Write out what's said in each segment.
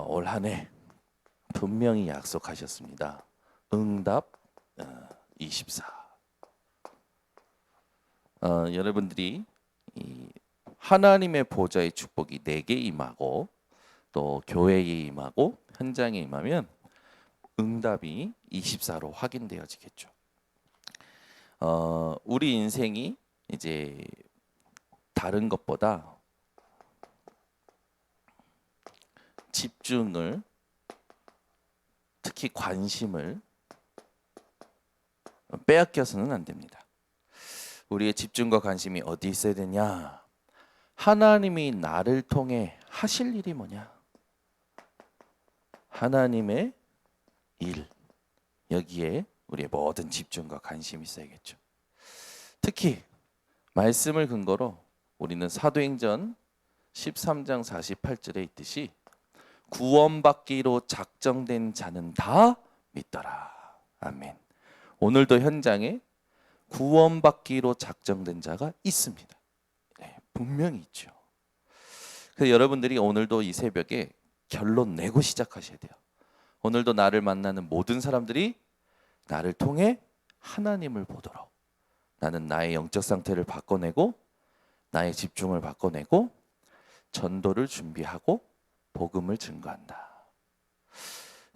올 한 해 분명히 약속하셨습니다. 응답 24. 여러분들이 이 하나님의 보좌의 축복이 내게 임하고 또 교회에 임하고 현장에 임하면 응답이 24로 확인되어지겠죠. 우리 인생이 이제 다른 것보다 집중을, 특히 관심을 빼앗겨서는 안 됩니다. 우리의 집중과 관심이 어디 있어야 되냐? 하나님이 나를 통해 하실 일이 뭐냐? 하나님의 일, 여기에 우리의 모든 집중과 관심이 있어야겠죠. 특히 말씀을 근거로 우리는 사도행전 13장 48절에 있듯이 구원받기로 작정된 자는 다 믿더라. 아멘. 오늘도 현장에 구원받기로 작정된 자가 있습니다. 네, 분명히 있죠. 그래서 여러분들이 오늘도 이 새벽에 결론 내고 시작하셔야 돼요. 오늘도 나를 만나는 모든 사람들이 나를 통해 하나님을 보도록, 나는 나의 영적 상태를 바꿔내고 나의 집중을 바꿔내고 전도를 준비하고 복음을 증거한다.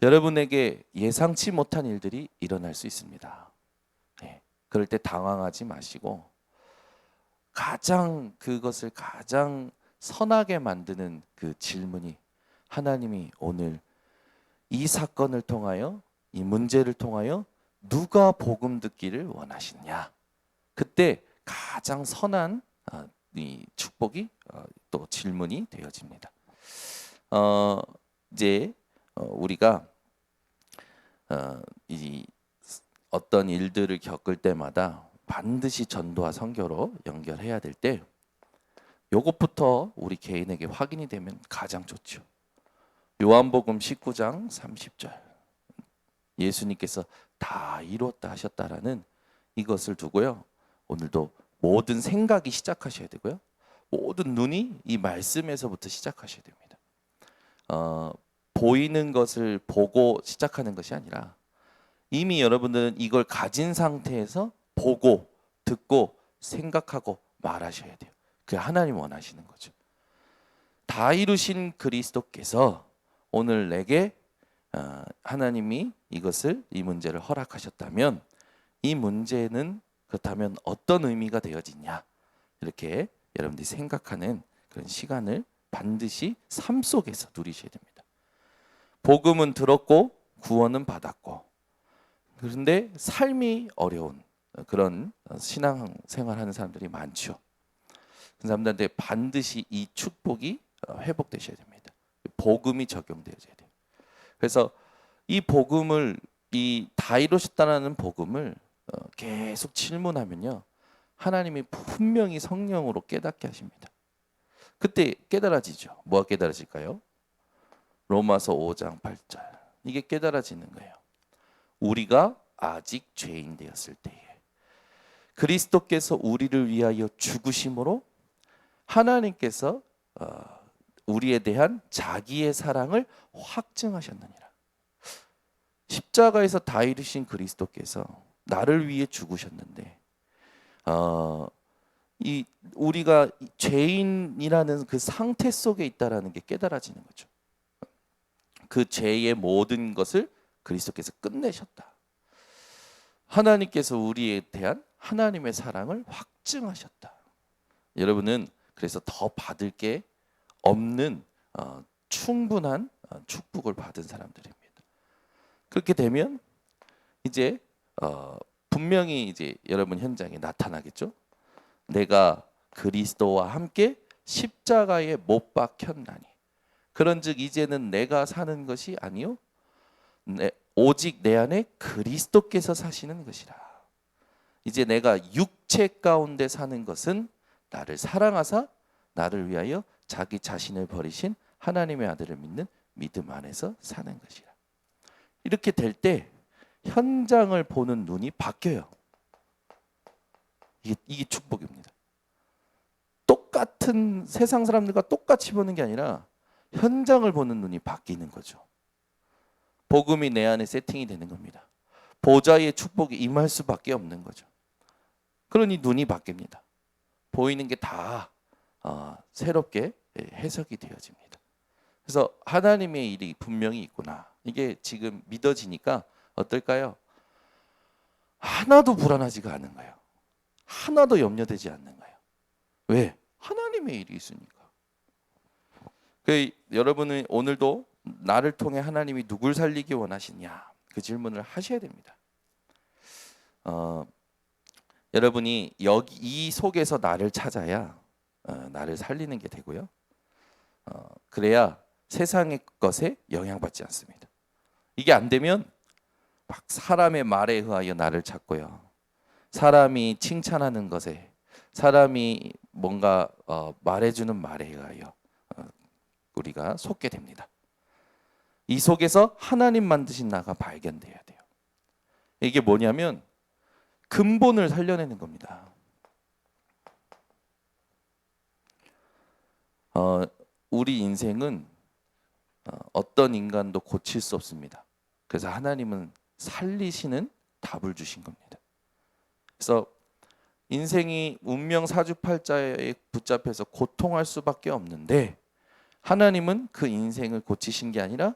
여러분에게 예상치 못한 일들이 일어날 수 있습니다. 네, 그럴 때 당황하지 마시고 그것을 가장 선하게 만드는 그 질문이, 하나님이 오늘 이 사건을 통하여, 이 문제를 통하여 누가 복음 듣기를 원하시냐? 그때 가장 선한 이 축복이 또 질문이 되어집니다. 이제 우리가 이 어떤 일들을 겪을 때마다 반드시 전도와 선교로 연결해야 될 때 요것부터 우리 개인에게 확인이 되면 가장 좋죠. 요한복음 19장 30절, 예수님께서 다 이루었다 하셨다라는 이것을 두고요, 오늘도 모든 생각이 시작하셔야 되고요, 모든 눈이 이 말씀에서부터 시작하셔야 됩니다. 보이는 것을 보고 시작하는 것이 아니라 이미 여러분들은 이걸 가진 상태에서 보고 듣고 생각하고 말하셔야 돼요. 그게 하나님 원하시는 거죠. 다 이루신 그리스도께서 오늘 내게 하나님이 이 문제를 허락하셨다면 이 문제는 그렇다면 어떤 의미가 되어지냐, 이렇게 여러분들이 생각하는 그런 시간을 반드시 삶 속에서 누리셔야 됩니다. 복음은 들었고 구원은 받았고, 그런데 삶이 어려운 그런 신앙생활하는 사람들이 많죠. 그 사람들한테 반드시 이 축복이 회복되셔야 됩니다. 복음이 적용되어져야 돼요. 그래서 이 복음을, 이 다 이루셨다는 복음을 계속 질문하면요, 하나님이 분명히 성령으로 깨닫게 하십니다. 그때 깨달아지죠. 뭐가 깨달아질까요? 로마서 5장 8절. 이게 깨달아지는 거예요. 우리가 아직 죄인 되었을 때에 그리스도께서 우리를 위하여 죽으심으로 하나님께서 우리에 대한 자기의 사랑을 확증하셨느니라. 십자가에서 다 이루신 그리스도께서 나를 위해 죽으셨는데 우리가 죄인이라는 그 상태 속에 있다라는 게 깨달아지는 거죠. 그 죄의 모든 것을 그리스도께서 끝내셨다. 하나님께서 우리에 대한 하나님의 사랑을 확증하셨다. 여러분은 그래서 더 받을 게 없는 충분한 축복을 받은 사람들입니다. 그렇게 되면 이제 분명히 이제 여러분 현장에 나타나겠죠. 내가 그리스도와 함께 십자가에 못 박혔나니 그런즉 이제는 내가 사는 것이 아니요 오직 내 안에 그리스도께서 사시는 것이라. 이제 내가 육체 가운데 사는 것은 나를 사랑하사 나를 위하여 자기 자신을 버리신 하나님의 아들을 믿는 믿음 안에서 사는 것이라. 이렇게 될 때 현장을 보는 눈이 바뀌어요. 이게 축복입니다. 똑같은 세상 사람들과 똑같이 보는 게 아니라 현장을 보는 눈이 바뀌는 거죠. 복음이 내 안에 세팅이 되는 겁니다. 보좌의 축복이 임할 수밖에 없는 거죠. 그러니 눈이 바뀝니다. 보이는 게 다 새롭게 해석이 되어집니다. 그래서 하나님의 일이 분명히 있구나. 이게 지금 믿어지니까 어떨까요? 하나도 불안하지가 않은 거예요. 하나도 염려되지 않는 거예요. 왜? 하나님의 일이 있으니까. 여러분은 오늘도 나를 통해 하나님이 누굴 살리기 원하시냐? 그 질문을 하셔야 됩니다. 여러분이 여기 이 속에서 나를 찾아야 나를 살리는 게 되고요. 그래야 세상의 것에 영향받지 않습니다. 이게 안 되면 막 사람의 말에 의하여 나를 찾고요. 사람이 칭찬하는 것에, 사람이 뭔가 말해주는 말에 의하여 우리가 속게 됩니다. 이 속에서 하나님 만드신 나가 발견돼야 돼요. 이게 뭐냐면 근본을 살려내는 겁니다. 우리 인생은 어떤 인간도 고칠 수 없습니다. 그래서 하나님은 살리시는 답을 주신 겁니다. 그래서 인생이 운명 사주팔자에 붙잡혀서 고통할 수밖에 없는데 하나님은 그 인생을 고치신 게 아니라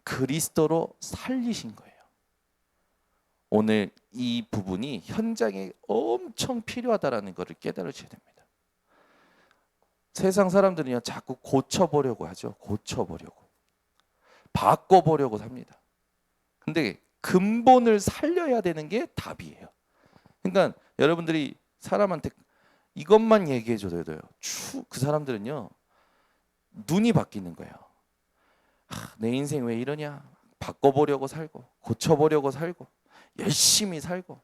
그리스도로 살리신 거예요. 오늘 이 부분이 현장에 엄청 필요하다라는 것을 깨달으셔야 됩니다. 세상 사람들은요 자꾸 고쳐보려고 하죠. 고쳐보려고. 바꿔보려고 합니다. 근데 근본을 살려야 되는 게 답이에요. 그러니까 여러분들이 사람한테 이것만 얘기해 줘도 돼요. 그 사람들은요 눈이 바뀌는 거예요. 내 인생 왜 이러냐? 바꿔보려고 살고 고쳐보려고 살고 열심히 살고.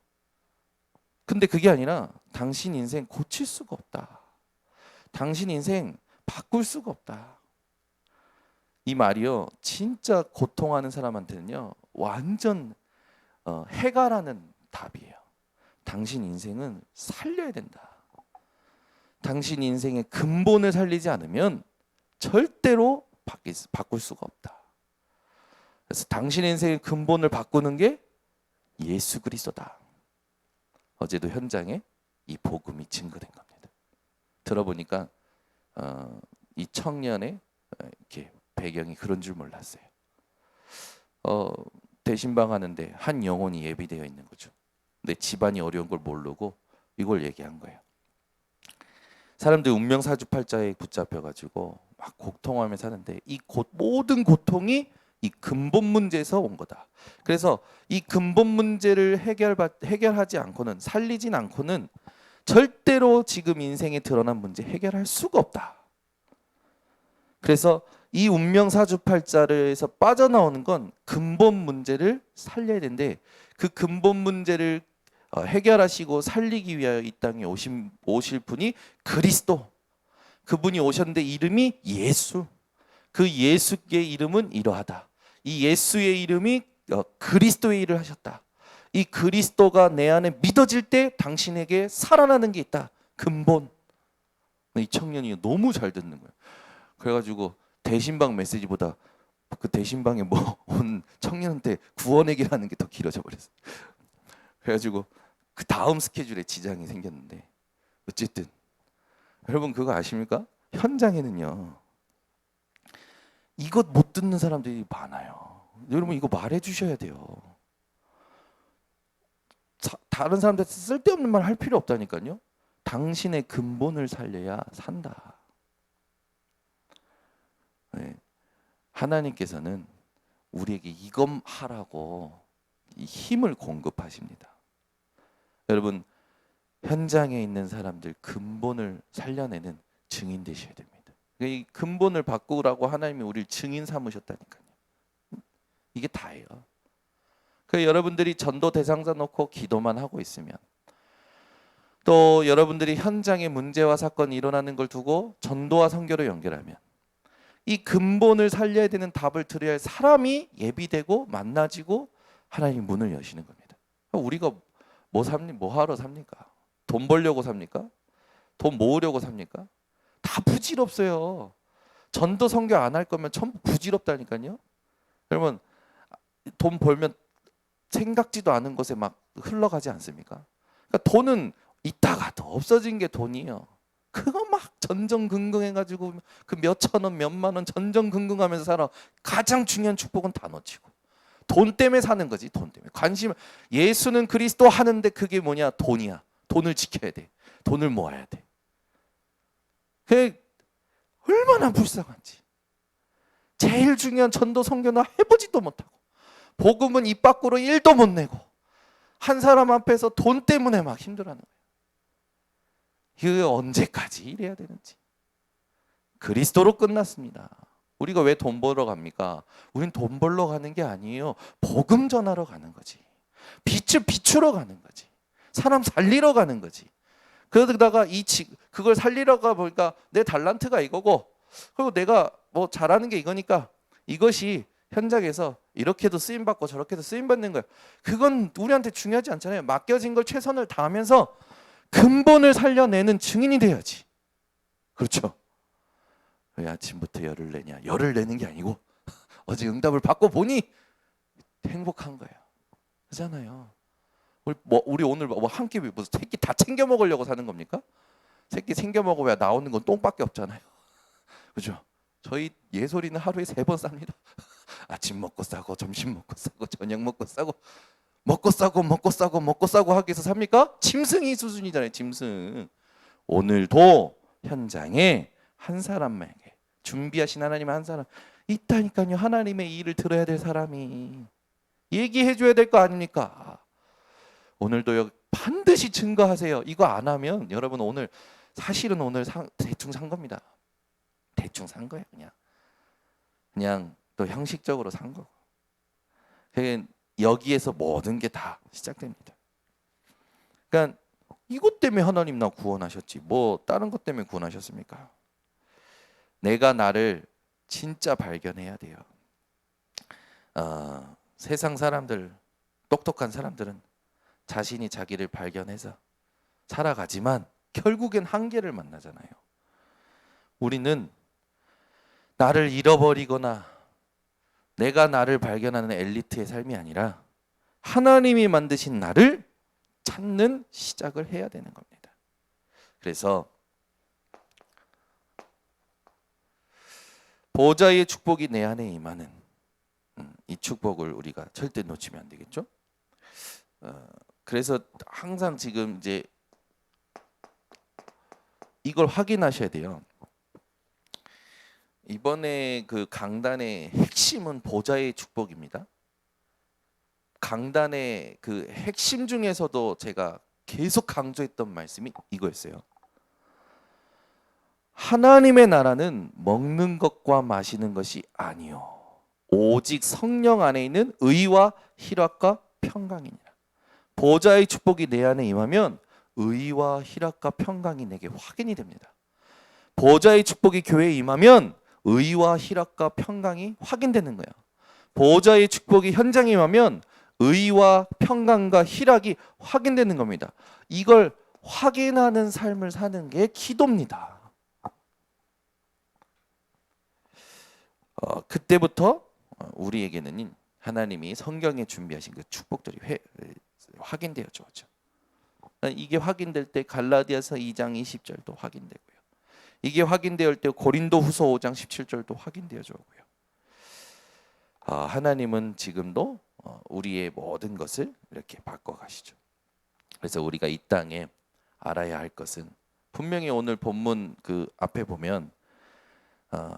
근데 그게 아니라 당신 인생 고칠 수가 없다. 당신 인생 바꿀 수가 없다. 이 말이요 진짜 고통하는 사람한테는요 완전 해가라는 답이에요. 당신 인생은 살려야 된다. 당신 인생의 근본을 살리지 않으면 절대로 바꿀 수가 없다. 그래서 당신 인생의 근본을 바꾸는 게 예수 그리스도다. 어제도 현장에 이 복음이 증거된 겁니다. 들어보니까 이 청년의 이렇게 배경이 그런 줄 몰랐어요. 대신방 하는데 한 영혼이 예비되어 있는 거죠. 근데 집안이 어려운 걸 모르고 이걸 얘기한 거예요. 사람들 운명사주팔자에 붙잡혀가지고 막 고통하며 사는데 이 모든 고통이 이 근본 문제에서 온 거다. 그래서 이 근본 문제를 해결하지 않고는 살리진 않고는 절대로 지금 인생에 드러난 문제 해결할 수가 없다. 그래서 이 운명사주팔자에서 빠져나오는 건 근본 문제를 살려야 되는데 그 근본 문제를 해결하시고 살리기 위하여 이 땅에 오실 분이 그리스도. 그분이 오셨는데 이름이 예수. 그 예수의 이름은 이러하다. 이 예수의 이름이 그리스도의 일을 하셨다. 이 그리스도가 내 안에 믿어질 때 당신에게 살아나는 게 있다. 근본. 이 청년이 너무 잘 듣는 거예요. 그래가지고 대신방 메시지보다 그 대신방에 온 청년한테 구원 얘기하는 게 더 길어져 버렸어요. 그래가지고 그 다음 스케줄에 지장이 생겼는데 어쨌든 여러분 그거 아십니까? 현장에는요 이것 못 듣는 사람들이 많아요. 여러분 이거 말해 주셔야 돼요. 다른 사람들 쓸데없는 말 할 필요 없다니까요. 당신의 근본을 살려야 산다. 네. 하나님께서는 우리에게 이것 하라고 힘을 공급하십니다. 여러분 현장에 있는 사람들 근본을 살려내는 증인 되셔야 됩니다. 이 근본을 바꾸라고 하나님이 우리를 증인 삼으셨다니까요. 이게 다예요. 그 여러분들이 전도 대상자 놓고 기도만 하고 있으면 또 여러분들이 현장에 문제와 사건이 일어나는 걸 두고 전도와 선교로 연결하면 이 근본을 살려야 되는 답을 들어야 할 사람이 예비되고 만나지고 하나님 문을 여시는 겁니다. 우리가 뭐 하러 삽니까? 돈 벌려고 삽니까? 돈 모으려고 삽니까? 다 부질없어요. 전도 선교 안 할 거면 전부 부질없다니까요. 여러분 돈 벌면 생각지도 않은 곳에 막 흘러가지 않습니까? 그러니까 돈은 있다가도 없어진 게 돈이에요. 그거 막 전전긍긍해가지고 그 몇천 원, 몇만 원 전전긍긍하면서 살아. 가장 중요한 축복은 다 놓치고 돈 때문에 사는 거지. 돈 때문에 관심. 예수는 그리스도 하는데 그게 뭐냐? 돈이야. 돈을 지켜야 돼. 돈을 모아야 돼. 그게 얼마나 불쌍한지. 제일 중요한 전도 선교나 해보지도 못하고 복음은 입 밖으로 1도 못 내고 한 사람 앞에서 돈 때문에 막 힘들어하는 거예요. 이게 언제까지 이래야 되는지. 그리스도로 끝났습니다. 우리가 왜 돈 벌러 갑니까? 우린 돈 벌러 가는 게 아니에요. 복음 전하러 가는 거지. 빛을 비추러 가는 거지. 사람 살리러 가는 거지. 그러다가 그걸 살리러 가 보니까 내 달란트가 이거고, 그리고 내가 뭐 잘하는 게 이거니까 이것이 현장에서 이렇게도 쓰임 받고 저렇게도 쓰임 받는 거예요. 그건 우리한테 중요하지 않잖아요. 맡겨진 걸 최선을 다하면서 근본을 살려내는 증인이 돼야지. 그렇죠? 왜 아침부터 열을 내냐? 열을 내는 게 아니고 어제 응답을 받고 보니 행복한 거예요. 그렇잖아요. 우리 오늘 뭐 한 끼 무슨 새끼 다 챙겨 먹으려고 사는 겁니까? 새끼 챙겨 먹어야 나오는 건 똥밖에 없잖아요. 그죠? 저희 예솔이는 하루에 3번 쌉니다. 아침 먹고 싸고 점심 먹고 싸고 저녁 먹고 싸고 먹고 싸고 먹고 싸고 먹고 싸고 하기 위해서 삽니까? 짐승이 수준이잖아요. 짐승. 오늘도 현장에 한 사람에게 준비하신 하나님 한 사람 있다니까요. 하나님의 일을 들어야 될 사람이 얘기해 줘야 될 거 아닙니까? 오늘도 반드시 증거하세요. 이거 안 하면 여러분 오늘 사실은 오늘 대충 산 겁니다. 대충 산 거예요. 그냥 또 형식적으로 산 거고. 여기에서 모든 게 다 시작됩니다. 그러니까 이것 때문에 하나님 나 구원하셨지. 뭐 다른 것 때문에 구원하셨습니까? 내가 나를 진짜 발견해야 돼요. 세상 사람들, 똑똑한 사람들은 자신이 자기를 발견해서 살아가지만 결국엔 한계를 만나잖아요. 우리는 나를 잃어버리거나 내가 나를 발견하는 엘리트의 삶이 아니라 하나님이 만드신 나를 찾는 시작을 해야 되는 겁니다. 그래서 보좌의 축복이 내 안에 임하는 이 축복을 우리가 절대 놓치면 안 되겠죠? 그래서 항상 지금 이제 이걸 확인하셔야 돼요. 이번에 그 강단의 핵심은 보좌의 축복입니다. 강단의 그 핵심 중에서도 제가 계속 강조했던 말씀이 이거였어요. 하나님의 나라는 먹는 것과 마시는 것이 아니요 오직 성령 안에 있는 의와 희락과 평강이니라. 보좌의 축복이 내 안에 임하면 의와 희락과 평강이 내게 확인이 됩니다. 보좌의 축복이 교회에 임하면 의와 희락과 평강이 확인되는 거예요. 보좌의 축복이 현장에 임하면 의와 평강과 희락이 확인되는 겁니다. 이걸 확인하는 삶을 사는 게 기도입니다. 그때부터 우리에게는 하나님이 성경에 준비하신 그 축복들이 확인되어져 오죠. 이게 확인될 때 갈라디아서 2장 20절도 확인되고요. 이게 확인될 때 고린도후서 5장 17절도 확인되어져 오고요. 하나님은 지금도 우리의 모든 것을 이렇게 바꿔가시죠. 그래서 우리가 이 땅에 알아야 할 것은 분명히 오늘 본문 그 앞에 보면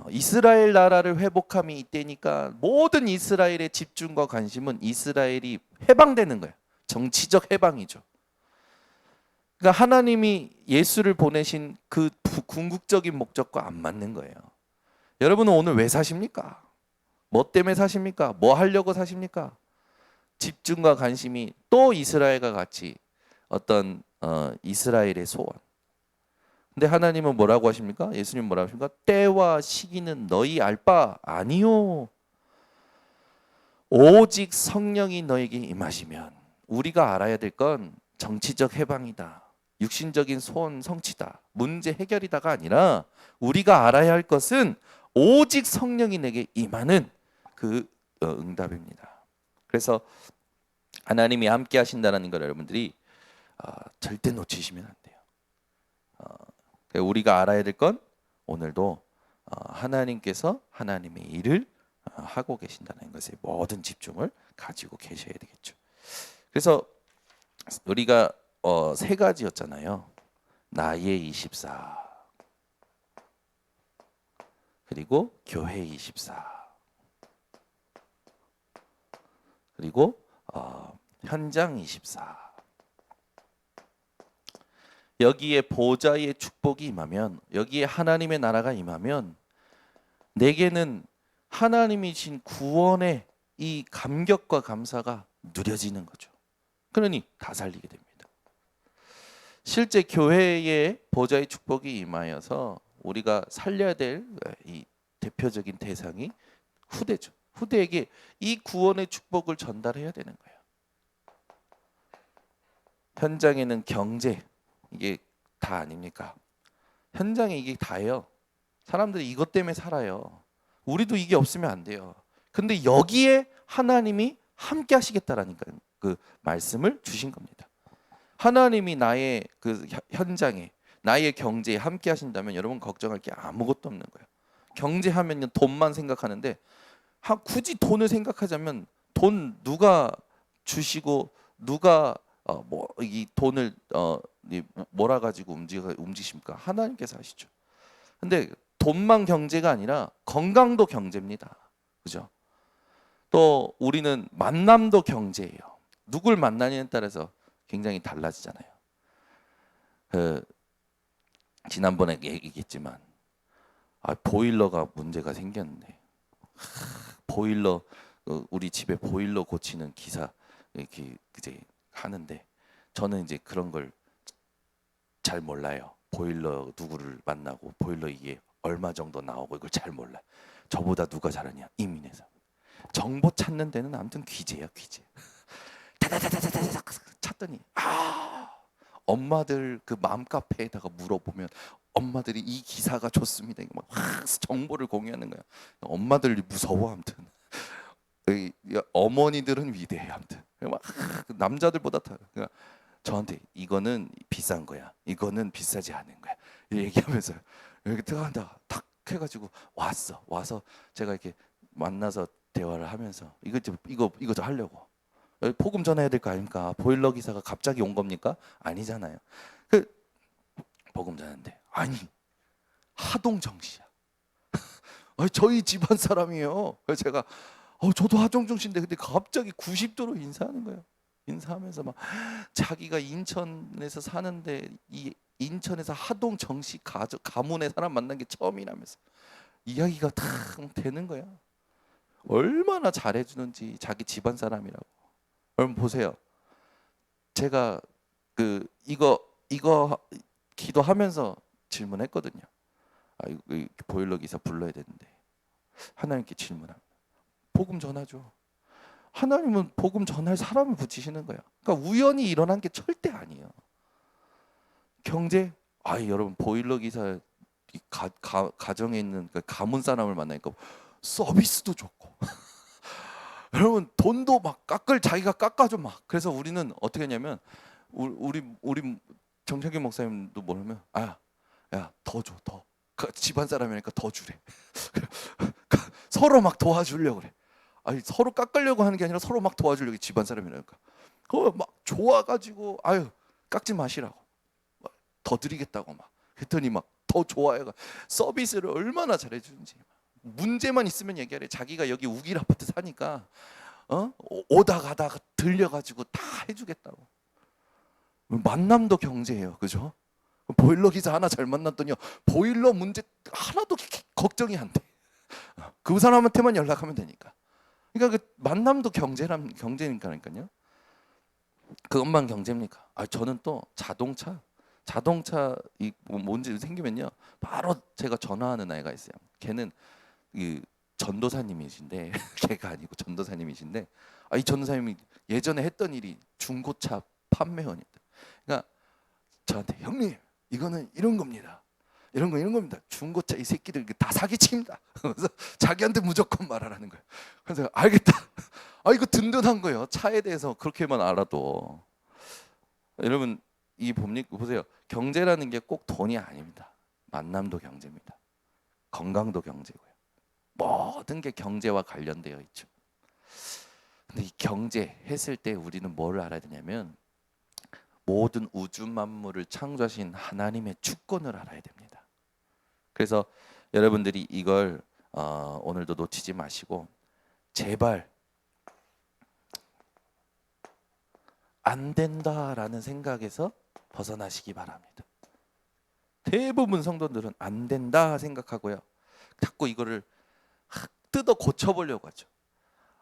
이스라엘 나라를 회복함이 이때니까 모든 이스라엘의 집중과 관심은 이스라엘이 해방되는 거예요. 정치적 해방이죠. 그러니까 하나님이 예수를 보내신 그 궁극적인 목적과 안 맞는 거예요. 여러분은 오늘 왜 사십니까? 뭐 때문에 사십니까? 뭐 하려고 사십니까? 집중과 관심이 또 이스라엘과 같이 어떤 이스라엘의 소원. 근데 하나님은 뭐라고 하십니까? 예수님 뭐라고 하십니까? 때와 시기는 너희 알 바 아니요. 오직 성령이 너에게 임하시면. 우리가 알아야 될 건 정치적 해방이다. 육신적인 소원 성취다. 문제 해결이다가 아니라 우리가 알아야 할 것은 오직 성령이 내게 임하는 그 응답입니다. 그래서 하나님이 함께 하신다는 걸 여러분들이 절대 놓치시면 안 돼요. 우리가 알아야 될 건 오늘도 하나님께서 하나님의 일을 하고 계신다는 것에 모든 집중을 가지고 계셔야 되겠죠. 그래서 우리가 세 가지였잖아요. 나의 24, 그리고 교회 24, 그리고 현장 24. 여기에 보좌의 축복이 임하면, 여기에 하나님의 나라가 임하면 내게는 하나님이 신 구원의 이 감격과 감사가 누려지는 거죠. 그러니 다 살리게 됩니다. 실제 교회에 보좌의 축복이 임하여서 우리가 살려야 될 이 대표적인 대상이 후대죠. 후대에게 이 구원의 축복을 전달해야 되는 거예요. 현장에는 경제, 이게 다 아닙니까? 현장에 이게 다예요. 사람들이 이것 때문에 살아요. 우리도 이게 없으면 안 돼요. 근데 여기에 하나님이 함께 하시겠다라니까 그 말씀을 주신 겁니다. 하나님이 나의 그 현장에, 나의 경제에 함께 하신다면 여러분 걱정할 게 아무것도 없는 거예요. 경제하면 돈만 생각하는데 굳이 돈을 생각하자면 돈 누가 주시고 누가 뭐 이 돈을 몰아 가지고 움직이십니까? 하나님께서 하시죠. 근데 돈만 경제가 아니라 건강도 경제입니다. 그죠? 또 우리는 만남도 경제예요. 누굴 만나냐에 따라서 굉장히 달라지잖아요. 지난번에 얘기했지만 보일러가 문제가 생겼는데 보일러 우리 집에 보일러 고치는 기사 이렇게 이제 하는데 저는 이제 그런 걸 잘 몰라요. 보일러 누구를 만나고 보일러 이게 얼마 정도 나오고 이걸 잘 몰라요. 저보다 누가 잘하냐? 이민에서. 정보 찾는 데는 아무튼 귀재야, 귀재. 다다다다다다 찾더니 엄마들 그 맘카페에다가 물어보면 엄마들이 이 기사가 좋습니다. 막 정보를 공유하는 거야. 엄마들이 무서워 아무튼. 어머니들은 위대해 아무튼. 막 남자들보다 다. 그러니까 저한테 이거는 비싼 거야. 이거는 비싸지 않은 거야. 얘기하면서 이렇게 들어간다. 탁 해가지고 와서 제가 이렇게 만나서 대화를 하면서 이거 좀 하려고. 복음 전해야 될 거 아닙니까? 보일러 기사가 갑자기 온 겁니까? 아니잖아요. 그 복음 전하는데 아니 하동정 씨야. 저희 집안 사람이에요. 그래서 제가 저도 하동정 씨인데 근데 갑자기 90도로 인사하는 거예요. 인사하면서 막 자기가 인천에서 사는데 이 인천에서 하동정 씨 가문의 사람 만난 게 처음이라면서 이야기가 다 되는 거야. 얼마나 잘해주는지 자기 집안 사람이라고. 여러분 보세요. 제가 이거 기도하면서 질문했거든요. 이 보일러 기사 불러야 되는데 하나님께 질문합니다. 복음 전하죠. 하나님은 복음 전할 사람을 붙이시는 거야. 그러니까 우연히 일어난 게 절대 아니에요. 경제, 여러분 보일러 기사 가정에 있는 가문 사람을 만나니까 서비스도 좋고 여러분 돈도 막 자기가 깎아줘 막. 그래서 우리는 어떻게 했냐면 우리 정창균 목사님도 뭐냐면 야 더 줘 더. 집안 사람이니까 더 주래. 서로 막 도와주려고 그래. 서로 깎으려고 하는 게 아니라 서로 막 도와주려고 집안 사람이라니까. 그거 막 좋아가지고 깎지 마시라고 더 드리겠다고 막 그랬더니 막 더 좋아해가 서비스를 얼마나 잘해주는지. 문제만 있으면 얘기하래. 자기가 여기 우길 아파트 사니까 오다 가다가 들려가지고 다 해주겠다고. 만남도 경제예요, 그죠? 보일러 기사 하나 잘 만났더니 보일러 문제 하나도 걱정이 안 돼. 그 사람한테만 연락하면 되니까. 그러니까 그 만남도 경제니까요. 그것만 경제입니까? 저는 또 자동차 이 문제 생기면요 바로 제가 전화하는 아이가 있어요. 걔는 이 전도사님이신데 걔가 아니고 전도사님이신데 이 전도사님이 예전에 했던 일이 중고차 판매원이다. 그러니까 저한테 형님 이거는 이런 겁니다. 이런 겁니다. 중고차 이 새끼들 다 사기칩니다. 그래서 자기한테 무조건 말하라는 거예요. 그래서 알겠다. 이거 든든한 거예요. 차에 대해서 그렇게만 알아도. 여러분 이 보세요. 경제라는 게 꼭 돈이 아닙니다. 만남도 경제입니다. 건강도 경제고요. 모든 게 경제와 관련되어 있죠. 근데 이 경제 했을 때 우리는 뭘 알아야 되냐면 모든 우주 만물을 창조하신 하나님의 주권을 알아야 됩니다. 그래서 여러분들이 이걸 오늘도 놓치지 마시고 제발 안 된다라는 생각에서 벗어나시기 바랍니다. 대부분 성도들은 안 된다 생각하고요. 자꾸 이거를 뜯어 고쳐보려고 하죠.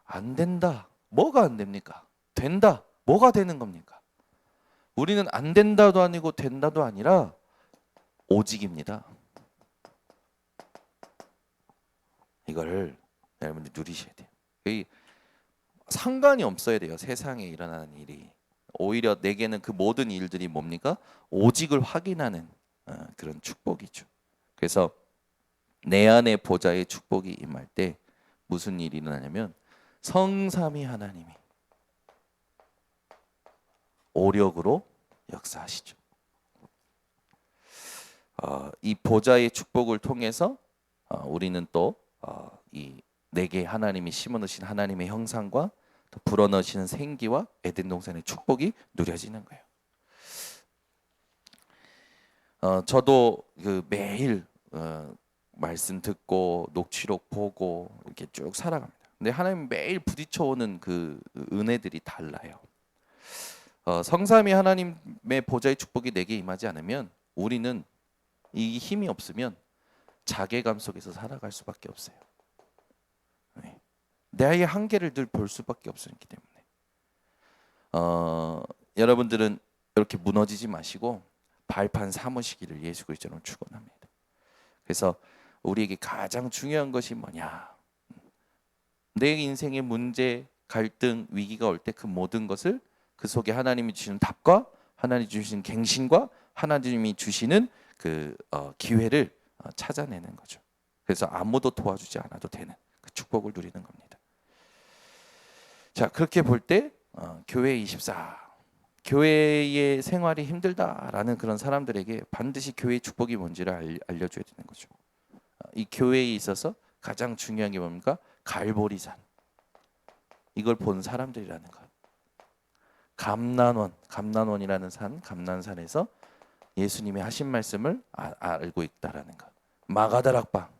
안 된다. 뭐가 안 됩니까? 된다. 뭐가 되는 겁니까? 우리는 안 된다도 아니고 된다도 아니라 오직입니다. 이거를 여러분들 누리셔야 돼요. 상관이 없어야 돼요. 세상에 일어나는 일이. 오히려 내게는 그 모든 일들이 뭡니까? 오직을 확인하는 그런 축복이죠. 그래서 내 안에 보좌의 축복이 임할 때 무슨 일이 일어나냐면 성삼위 하나님이 오력으로 역사하시죠. 이 보좌의 축복을 통해서 우리는 또 이 내게 하나님이 심어놓으신 하나님의 형상과 또 불어넣으시는 생기와 에덴 동산의 축복이 누려지는 거예요. 저도 그 매일 말씀 듣고 녹취록 보고 이렇게 쭉 살아갑니다. 근데 하나님 매일 부딪혀오는 그 은혜들이 달라요. 성삼위 하나님의 보좌의 축복이 내게 임하지 않으면 우리는 이 힘이 없으면 자괴감 속에서 살아갈 수밖에 없어요. 네. 나의 한계를 늘 볼 수밖에 없기 때문에 여러분들은 이렇게 무너지지 마시고 발판 삼으시기를 예수 그리스도로 축원합니다. 그래서 우리에게 가장 중요한 것이 뭐냐? 내 인생의 문제, 갈등, 위기가 올 때 그 모든 것을 그 속에 하나님이 주시는 답과 하나님이 주시는 갱신과 하나님이 주시는 그 기회를 찾아내는 거죠. 그래서 아무도 도와주지 않아도 되는 그 축복을 누리는 겁니다. 자, 그렇게 볼 때 교회 24 교회의 생활이 힘들다라는 그런 사람들에게 반드시 교회의 축복이 뭔지를 알려줘야 되는 거죠. 이 교회에 있어서 가장 중요한 게 뭡니까? 갈보리산. 이걸 본 사람들이라는 것. 감난원이라는 산, 감난산에서 예수님이 하신 말씀을 알고 있다라는 것. 마가다락방.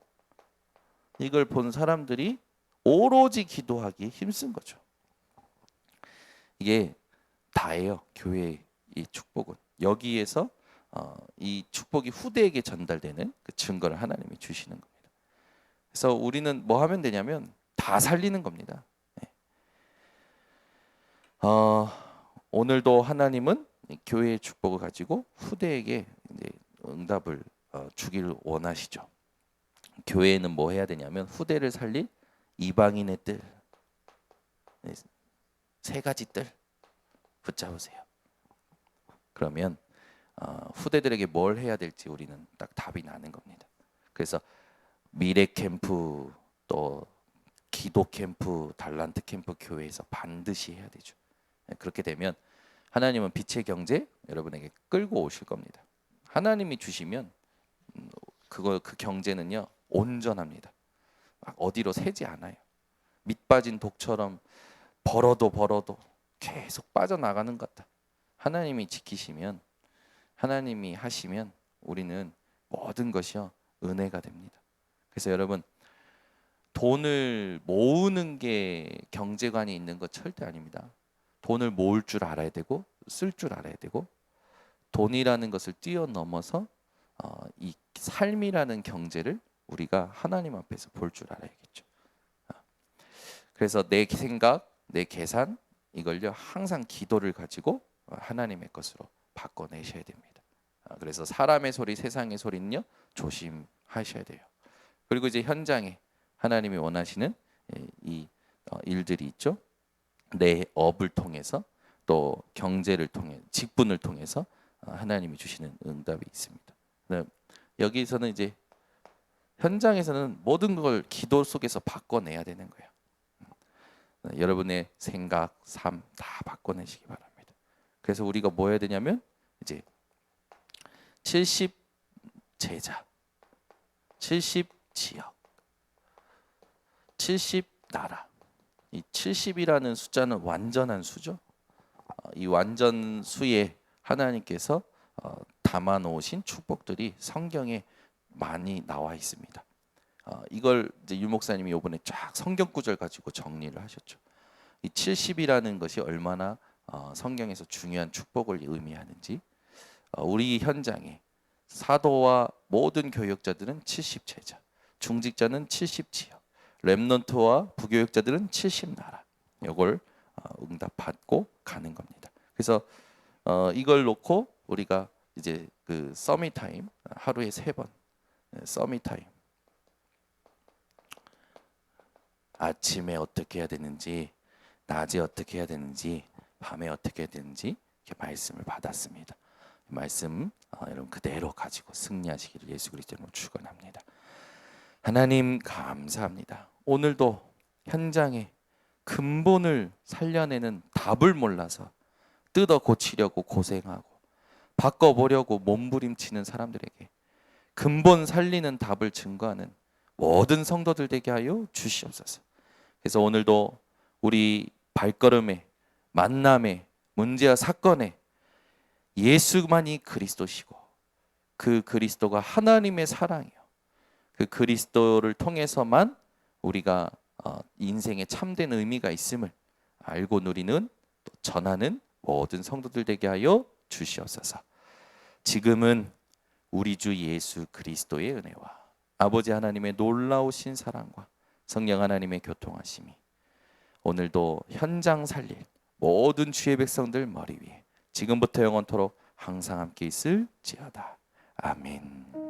이걸 본 사람들이 오로지 기도하기 힘쓴 거죠. 이게 다예요. 교회의 이 축복은 여기에서 이 축복이 후대에게 전달되는 그 증거를 하나님이 주시는 겁니다. 그래서 우리는 뭐 하면 되냐면 다 살리는 겁니다. 네. 오늘도 하나님은 교회의 축복을 가지고 후대에게 이제 응답을 주기를 원하시죠. 교회는 뭐 해야 되냐면 후대를 살릴 이방인의 뜰, 세 가지 뜰 붙잡으세요. 그러면 후대들에게 뭘 해야 될지 우리는 딱 답이 나는 겁니다. 그래서 미래 캠프 또 기도 캠프, 달란트 캠프 교회에서 반드시 해야 되죠. 그렇게 되면 하나님은 빛의 경제 여러분에게 끌고 오실 겁니다. 하나님이 주시면 그 경제는요 온전합니다. 막 어디로 새지 않아요. 밑 빠진 독처럼 벌어도 계속 빠져나가는 것 같다. 하나님이 지키시면 하나님이 하시면 우리는 모든 것이요 은혜가 됩니다. 그래서 여러분 돈을 모으는 게 경제관이 있는 것 절대 아닙니다. 돈을 모을 줄 알아야 되고 쓸 줄 알아야 되고 돈이라는 것을 뛰어넘어서 이 삶이라는 경제를 우리가 하나님 앞에서 볼 줄 알아야겠죠. 그래서 내 생각, 내 계산 이걸요 항상 기도를 가지고 하나님의 것으로 바꿔내셔야 됩니다. 그래서 사람의 소리, 세상의 소리는요 조심하셔야 돼요. 그리고 이제 현장에 하나님이 원하시는 이 일들이 있죠. 내 업을 통해서 또 경제를 통해 직분을 통해서 하나님이 주시는 응답이 있습니다. 여기서는 이제 현장에서는 모든 걸 기도 속에서 바꿔내야 되는 거예요. 여러분의 생각, 삶 다 바꿔내시기 바랍니다. 그래서 우리가 뭐 해야 되냐면 이제 70 제자, 70 지역, 70 나라. 이 70이라는 숫자는 완전한 수죠. 이 완전 수에 하나님께서 담아 놓으신 축복들이 성경에 많이 나와 있습니다. 이걸 이제 유 목사님이 이번에 쫙 성경 구절 가지고 정리를 하셨죠. 이 70이라는 것이 얼마나 성경에서 중요한 축복을 의미하는지, 우리 현장에 사도와 모든 교역자들은 70 제자, 중직자는 70 지역, 렘넌트와 부교역자들은 70 나라. 이걸 응답받고 가는 겁니다. 그래서 이걸 놓고 우리가 이제 그 서밋 타임 하루에 3번 서밋 타임, 아침에 어떻게 해야 되는지, 낮에 어떻게 해야 되는지, 밤에 어떻게 해야 되는지 이렇게 말씀을 받았습니다. 말씀 여러분 그대로 가지고 승리하시기를 예수 그리스도로 축원합니다. 하나님 감사합니다. 오늘도 현장에 근본을 살려내는 답을 몰라서 뜯어 고치려고 고생하고 바꿔보려고 몸부림치는 사람들에게 근본 살리는 답을 증거하는 모든 성도들 되게 하여 주시옵소서. 그래서 오늘도 우리 발걸음에, 만남에, 문제와 사건에 예수만이 그리스도시고 그 그리스도가 하나님의 사랑이요, 그 그리스도를 통해서만 우리가 인생에 참된 의미가 있음을 알고 누리는, 또 전하는 모든 성도들 되게 하여 주시옵소서. 지금은 우리 주 예수 그리스도의 은혜와 아버지 하나님의 놀라우신 사랑과 성령 하나님의 교통하심이 오늘도 현장 살릴 모든 주의 백성들 머리 위에 지금부터 영원토록 항상 함께 있을지어다. 아멘.